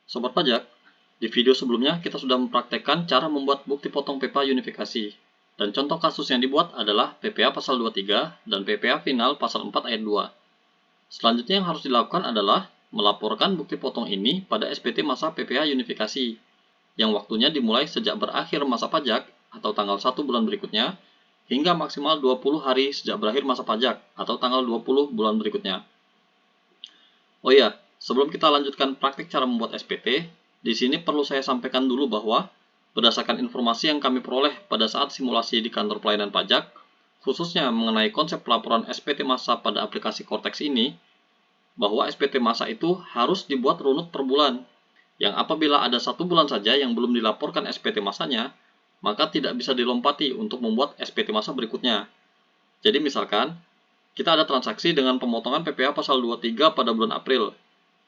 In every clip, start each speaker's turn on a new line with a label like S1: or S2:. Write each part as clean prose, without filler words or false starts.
S1: Sobat pajak, di video sebelumnya kita sudah mempraktekkan cara membuat bukti potong PPh unifikasi. Dan contoh kasus yang dibuat adalah PPh pasal 23 dan PPh final pasal 4 ayat 2. Selanjutnya yang harus dilakukan adalah melaporkan bukti potong ini pada SPT masa PPh unifikasi, yang waktunya dimulai sejak berakhir masa pajak atau tanggal 1 bulan berikutnya, hingga maksimal 20 hari sejak berakhir masa pajak atau tanggal 20 bulan berikutnya. Oh iya, sebelum kita lanjutkan praktik cara membuat SPT, di sini perlu saya sampaikan dulu bahwa berdasarkan informasi yang kami peroleh pada saat simulasi di kantor pelayanan pajak, khususnya mengenai konsep pelaporan SPT masa pada aplikasi Cortex ini, bahwa SPT masa itu harus dibuat runut per bulan, yang apabila ada 1 bulan saja yang belum dilaporkan SPT masanya, maka tidak bisa dilompati untuk membuat SPT masa berikutnya. Jadi misalkan, kita ada transaksi dengan pemotongan PPh pasal 23 pada bulan April.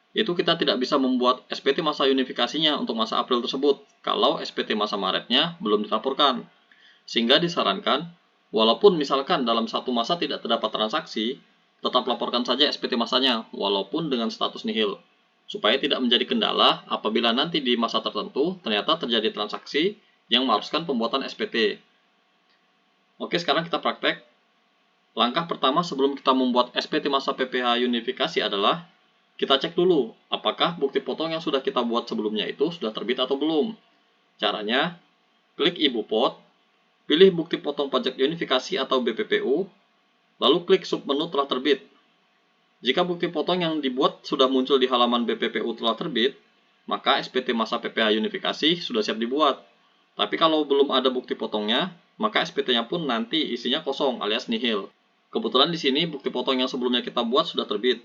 S1: Itu kita tidak bisa membuat SPT masa unifikasinya untuk masa April tersebut kalau SPT masa Maretnya belum dilaporkan. Sehingga disarankan, walaupun misalkan dalam satu masa tidak terdapat transaksi, tetap laporkan saja SPT masanya walaupun dengan status nihil, supaya tidak menjadi kendala apabila nanti di masa tertentu ternyata terjadi transaksi yang mengharuskan pembuatan SPT. Oke, sekarang kita praktek. Langkah pertama sebelum kita membuat SPT masa PPh unifikasi adalah kita cek dulu apakah bukti potong yang sudah kita buat sebelumnya itu sudah terbit atau belum. Caranya, klik Ibu Pot, pilih bukti potong pajak unifikasi atau BPPU, lalu klik submenu telah terbit. Jika bukti potong yang dibuat sudah muncul di halaman BPPU telah terbit, maka SPT masa PPh unifikasi sudah siap dibuat. Tapi kalau belum ada bukti potongnya, maka SPT-nya pun nanti isinya kosong alias nihil. Kebetulan di sini bukti potong yang sebelumnya kita buat sudah terbit.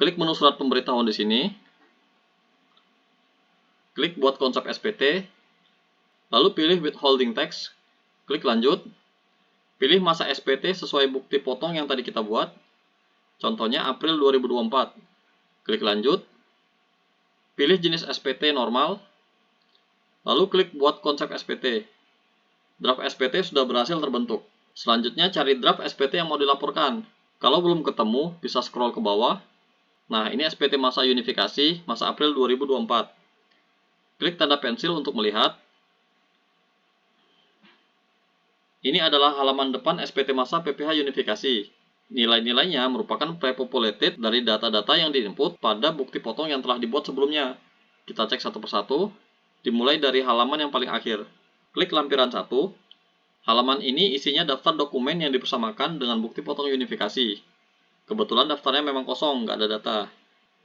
S1: Klik menu surat pemberitahuan di sini. Klik buat konsep SPT. Lalu pilih withholding tax. Klik lanjut. Pilih masa SPT sesuai bukti potong yang tadi kita buat. Contohnya April 2024. Klik lanjut. Pilih jenis SPT normal. Lalu klik buat konsep SPT. Draft SPT sudah berhasil terbentuk. Selanjutnya cari draft SPT yang mau dilaporkan. Kalau belum ketemu, bisa scroll ke bawah. Nah, ini SPT masa unifikasi, masa April 2024. Klik tanda pensil untuk melihat. Ini adalah halaman depan SPT masa PPh unifikasi. Nilai-nilainya merupakan pre-populated dari data-data yang diinput pada bukti potong yang telah dibuat sebelumnya. Kita cek satu persatu, dimulai dari halaman yang paling akhir. Klik lampiran 1. Halaman ini isinya daftar dokumen yang dipersamakan dengan bukti potong unifikasi. Kebetulan daftarnya memang kosong, nggak ada data.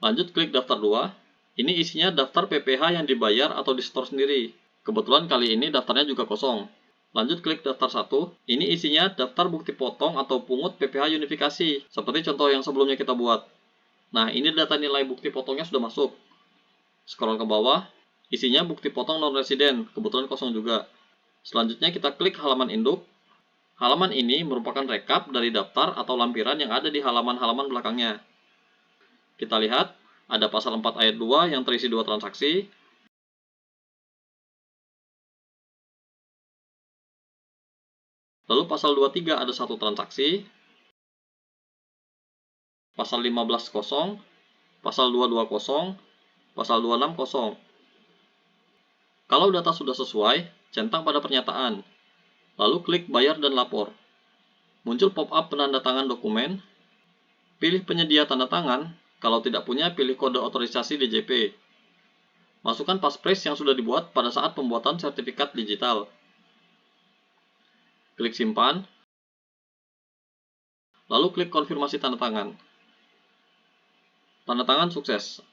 S1: Lanjut klik daftar 2. Ini isinya daftar PPh yang dibayar atau di-store sendiri. Kebetulan kali ini daftarnya juga kosong. Lanjut klik daftar 1. Ini isinya daftar bukti potong atau pungut PPh unifikasi, seperti contoh yang sebelumnya kita buat. Nah, ini data nilai bukti potongnya sudah masuk. Scroll ke bawah, isinya bukti potong non-resident, kebetulan kosong juga. Selanjutnya kita klik halaman induk. Halaman ini merupakan rekap dari daftar atau lampiran yang ada di halaman-halaman belakangnya. Kita lihat, ada pasal 4 ayat 2 yang terisi 2 transaksi. Lalu pasal 23 ada 1 transaksi. Pasal 15 kosong. Pasal 22 kosong. Pasal 26 kosong. Kalau data sudah sesuai, centang pada pernyataan. Lalu klik bayar dan lapor. Muncul pop-up penanda tangan dokumen. Pilih penyedia tanda tangan. Kalau tidak punya, pilih kode otorisasi DJP. Masukkan passphrase yang sudah dibuat pada saat pembuatan sertifikat digital. Klik simpan. Lalu klik konfirmasi tanda tangan. Tanda tangan sukses.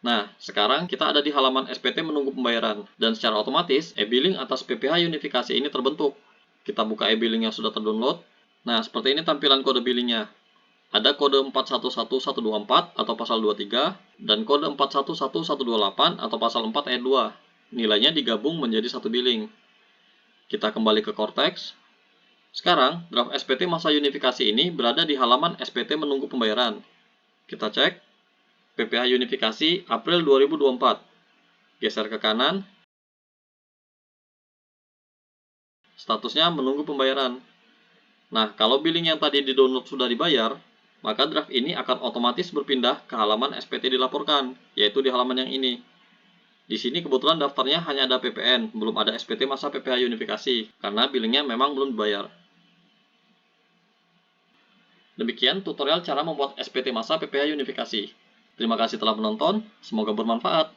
S1: Nah, sekarang kita ada di halaman SPT menunggu pembayaran, dan secara otomatis e-billing atas PPh unifikasi ini terbentuk. Kita buka e-billing yang sudah terdownload. Nah, seperti ini tampilan kode billingnya. Ada kode 411124 atau pasal 23, dan kode 411128 atau pasal 4 ayat 2. Nilainya digabung menjadi satu billing. Kita kembali ke Cortex. Sekarang, draft SPT masa unifikasi ini berada di halaman SPT menunggu pembayaran. Kita cek. PPh unifikasi April 2024. Geser ke kanan. Statusnya menunggu pembayaran. Nah, kalau billing yang tadi di-download sudah dibayar, maka draft ini akan otomatis berpindah ke halaman SPT dilaporkan, yaitu di halaman yang ini. Di sini kebetulan daftarnya hanya ada PPN, belum ada SPT masa PPh unifikasi, karena billingnya memang belum dibayar. Demikian tutorial cara membuat SPT masa PPh unifikasi. Terima kasih telah menonton, semoga bermanfaat.